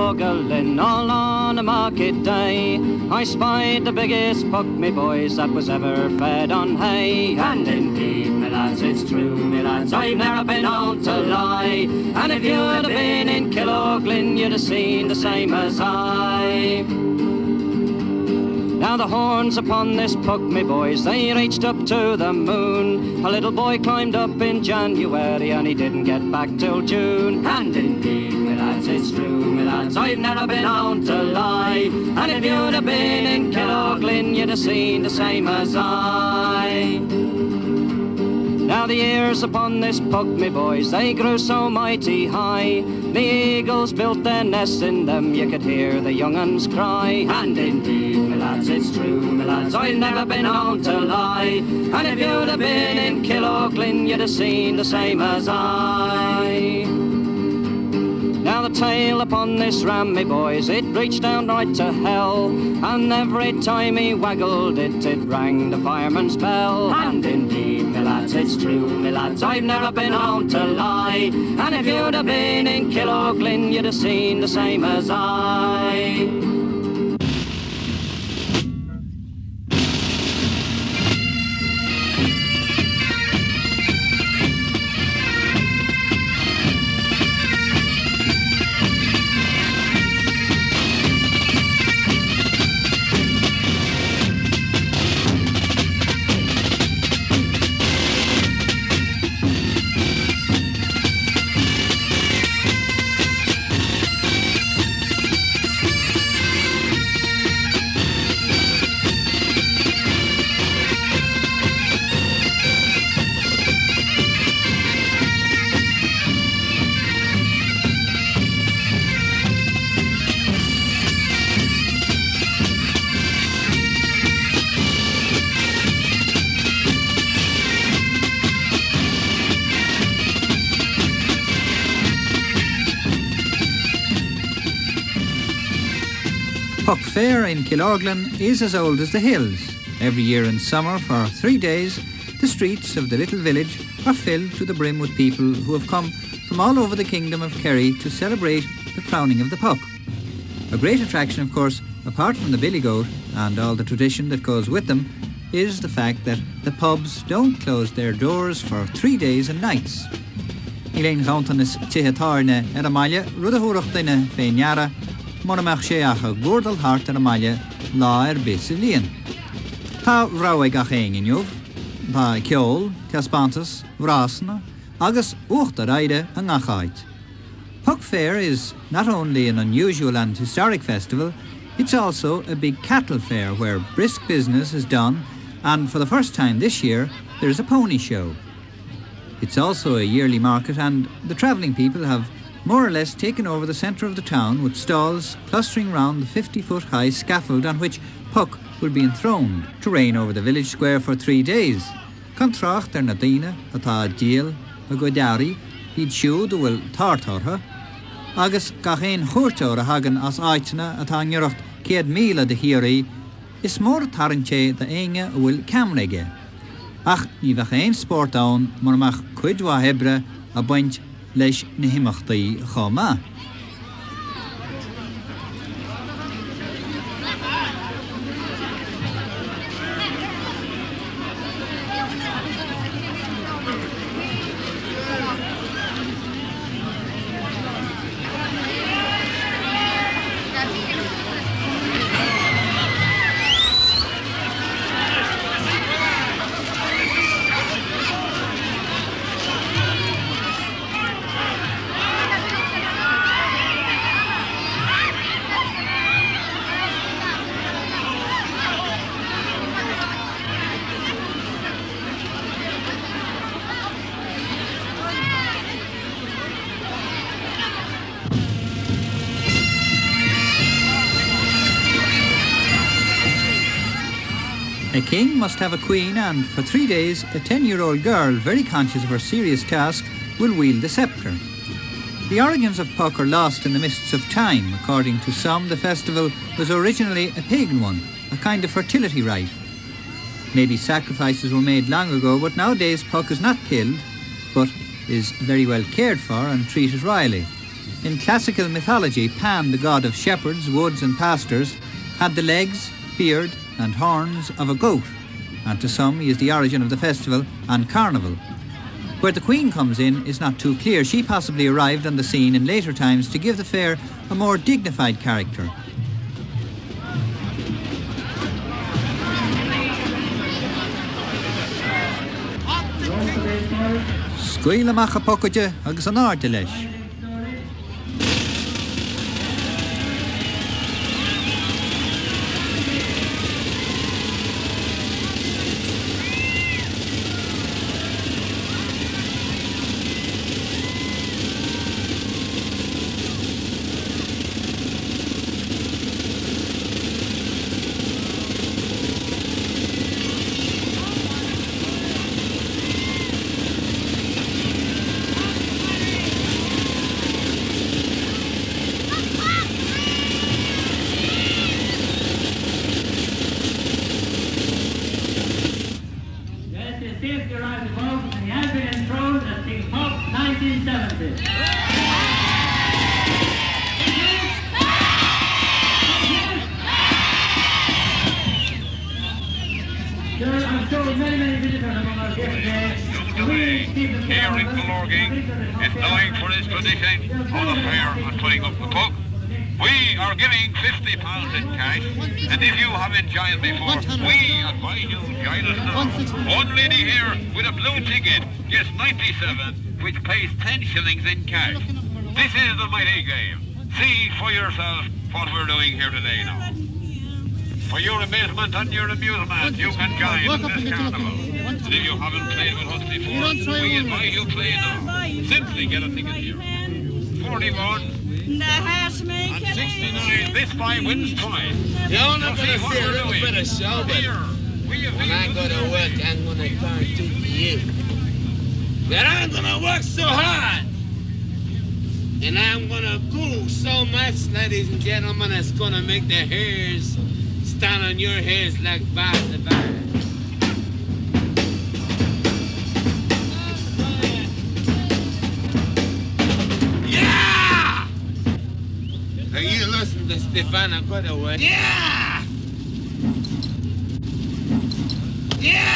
Killoglin all on a market day. I spied the biggest puck, me boys, that was ever fed on hay. And indeed, me lads, it's true, me lads, I've never been known to lie. And if you'd have been in Killoglin, you'd have seen the same as I. Now the horns upon this puck, me boys, they reached up to the moon. A little boy climbed up in January and he didn't get back till June. And indeed, me lads, it's true, me lads, I've never been known to lie. And if you'd have been in Killoglin, you'd have seen the same as I. Now the ears upon this puck, me boys, they grew so mighty high. The eagles built their nests in them, you could hear the young uns cry. And indeed, me lads, it's true, me lads, I've never been known to lie. And if you'd have been in Killoglin, you'd have seen the same as I. Now the tail upon this ram, me boys, it reached down right to hell. And every time he waggled it, it rang the fireman's bell. And indeed, me lads, it's true, me lads, I've never been known to lie. And if you'd have been in Killoglin, you'd have seen the same as I. Puck Fair in Killoglin is as old as the hills. Every year in summer, for 3 days, the streets of the little village are filled to the brim with people who have come from all over the kingdom of Kerry to celebrate the crowning of the puck. A great attraction, of course, apart from the billy goat and all the tradition that goes with them, is the fact that the pubs don't close their doors for 3 days and nights. Ilein Gauntanis Tihetarne Eramalia, Rudahurachtina Feinara, Moramach Sheacha Gordal Hart Eramalia, La Erbisilian. Ta Raweg Acheng in Jov, Ta Kjol, Kaspantas, Vrasna, Agus Uchta Raide and Achait. Puck Fair is not only an unusual and historic festival, it's also a big cattle fair where brisk business is done, and for the first time this year, there's a pony show. It's also a yearly market, and the travelling people have more or less taken over the centre of the town with stalls clustering round the 50-foot high scaffold on which Puck will be enthroned to reign over the village square for 3 days. Contracht der Nadina, atá Díal, a Godari, hid siúd bhfuil tartartha, agus gachéin chuirteoir a hagan as áitena atá ngeoracht 100,000 de hiaraí, is mór tarintse de éinge bhfuil camraige. Ach, ní bheith sport ann, mar amach cuidhá hebre a baint leis na himachtaí chomá. A king must have a queen, and for 3 days a 10-year-old girl, very conscious of her serious task, will wield the sceptre. The origins of Puck are lost in the mists of time. According to some, the festival was originally a pagan one, a kind of fertility rite. Maybe sacrifices were made long ago, but nowadays Puck is not killed, but is very well cared for and treated royally. In classical mythology, Pan, the god of shepherds, woods and pastures, had the legs, beard and horns of a goat, and to some he is the origin of the festival and carnival. Where the Queen comes in is not too clear. She possibly arrived on the scene in later times to give the fair a more dignified character. Scuil amach a pocaide agus an áirte leis. Safety arrived above, and he has been enthroned as King Pop 1970. Sir, I'm sure many visitors among our guests today. Kerry is knowing for his tradition of the fair and putting up the puck. We are giving £50 in cash, and if you have enjoyed before, we advise you to join us now. One lady here with a blue ticket gets 97, which pays 10 shillings in cash. This is the mighty game. See for yourself what we're doing here today now. For your amazement and your amusement, you can join this carnival. And if you haven't played with us before, we advise you play now. Simply get a ticket here. 41. And 69, this buy wins twice. You're not going to see a little bit of show, but when I go to work, I'm going to guarantee to you that I'm going to work so hard. And I'm going to go so much, ladies and gentlemen, it's going to make the hairs stand on your heads like bars of iron. You listen to Stefano, go to work. Yeah! Yeah!